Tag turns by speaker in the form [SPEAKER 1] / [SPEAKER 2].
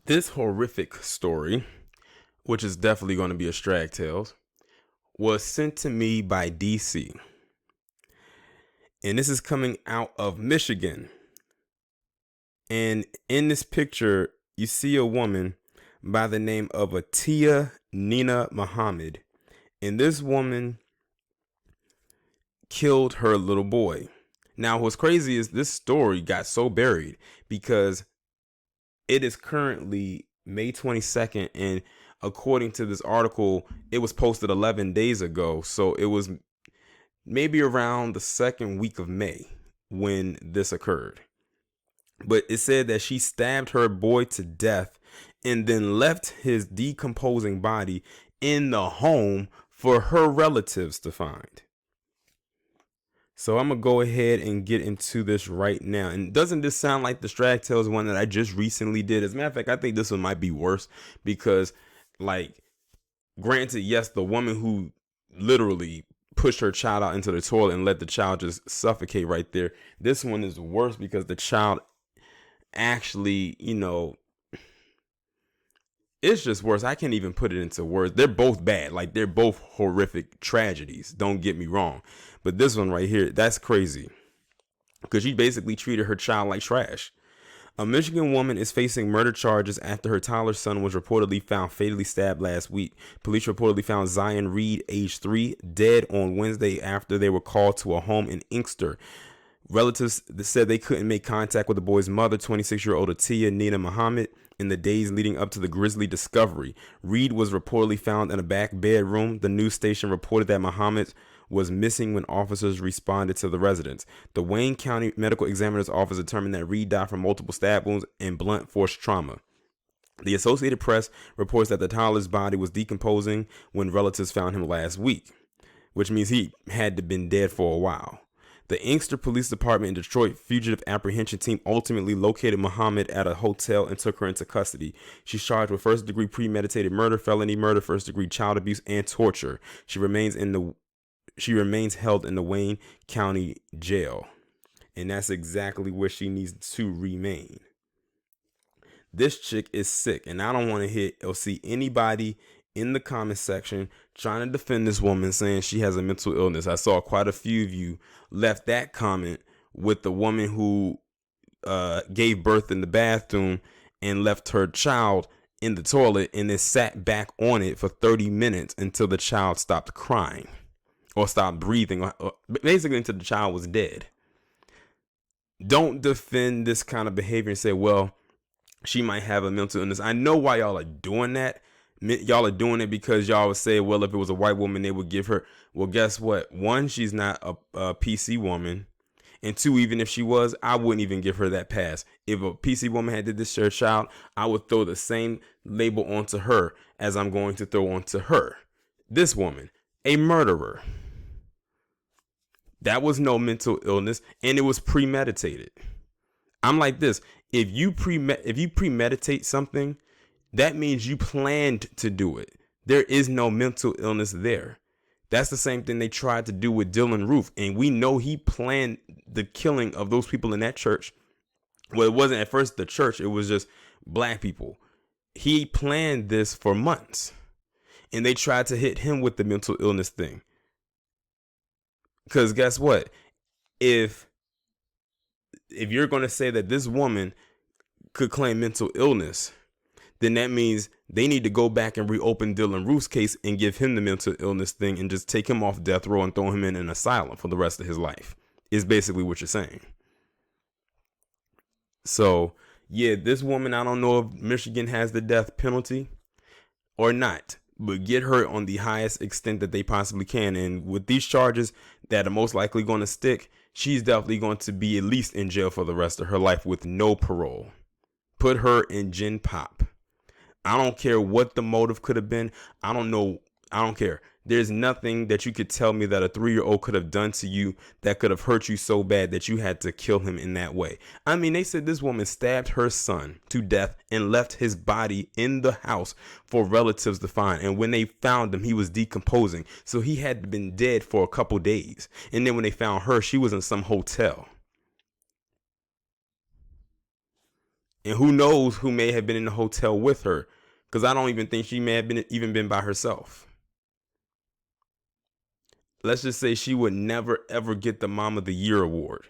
[SPEAKER 1] This horrific story, which is definitely going to be a Strag Tales, was sent to me by DC. And this is coming out of Michigan. And in this picture, you see a woman by the name of Atiya Nina Muhammad. And this woman killed her little boy. Now, what's crazy is this story got so buried because it is currently May 22nd, and according to this article, it was posted 11 days ago. So it was maybe around the second week of May when this occurred. But it said that she stabbed her boy to death and then left his decomposing body in the home for her relatives to find. So I'm going to go ahead and get into this right now. And doesn't this sound like the Strag Tales one that I just recently did? As a matter of fact, I think this one might be worse because, like, granted, yes, the woman who literally pushed her child out into the toilet and let the child just suffocate right there. This one is worse because the child actually, it's just worse. I can't even put it into words. They're both bad. Like, they're both horrific tragedies. Don't get me wrong. But this one right here, that's crazy. Because she basically treated her child like trash. A Michigan woman is facing murder charges after her toddler son was reportedly found fatally stabbed last week. Police reportedly found Zion Reed, age 3, dead on Wednesday after they were called to a home in Inkster. Relatives said they couldn't make contact with the boy's mother, 26-year-old Atiya Nina Muhammad, in the days leading up to the grisly discovery. Reed was reportedly found in a back bedroom. The news station reported that Muhammad was missing when officers responded to the residence. The Wayne County Medical Examiner's Office determined that Reed died from multiple stab wounds and blunt force trauma. The Associated Press reports that the toddler's body was decomposing when relatives found him last week, which means he had to been dead for a while. The Inkster Police Department and Detroit Fugitive Apprehension Team ultimately located Muhammad at a hotel and took her into custody. She's charged with first-degree premeditated murder, felony murder, first-degree child abuse, and torture. She remains held in the Wayne County Jail, and that's exactly where she needs to remain. This chick is sick, and I don't want to hit or see anybody in the comment section trying to defend this woman saying she has a mental illness. I saw quite a few of you left that comment with the woman who gave birth in the bathroom and left her child in the toilet and then sat back on it for 30 minutes until the child stopped crying or stopped breathing, or basically until the child was dead. Don't defend this kind of behavior and say, well, she might have a mental illness. I know why y'all are doing that. Y'all are doing it because y'all would say, well, if it was a white woman, they would give her. Well, guess what? One, she's not a PC woman. And two, even if she was, I wouldn't even give her that pass. If a PC woman had did this to her child, I would throw the same label onto her as I'm going to throw onto her. This woman, a murderer. That was no mental illness, and it was premeditated. I'm like this. If you premeditate something, that means you planned to do it. There is no mental illness there. That's the same thing they tried to do with Dylan Roof. And we know he planned the killing of those people in that church. Well, it wasn't at first the church. It was just black people. He planned this for months. And they tried to hit him with the mental illness thing. Because guess what? If you're going to say that this woman could claim mental illness, then that means they need to go back and reopen Dylan Roof's case and give him the mental illness thing and just take him off death row and throw him in an asylum for the rest of his life, is basically what you're saying. So, yeah, this woman, I don't know if Michigan has the death penalty or not, but get her on the highest extent that they possibly can. And with these charges that are most likely going to stick, she's definitely going to be at least in jail for the rest of her life with no parole. Put her in Gen Pop. I don't care what the motive could have been. I don't know. I don't care. There's nothing that you could tell me that a 3-year-old could have done to you that could have hurt you so bad that you had to kill him in that way. I mean, they said this woman stabbed her son to death and left his body in the house for relatives to find. And when they found him, he was decomposing. So he had been dead for a couple days. And then when they found her, she was in some hotel. And who knows who may have been in the hotel with her, because I don't even think she may have been by herself. Let's just say she would never ever get the Mom of the Year award.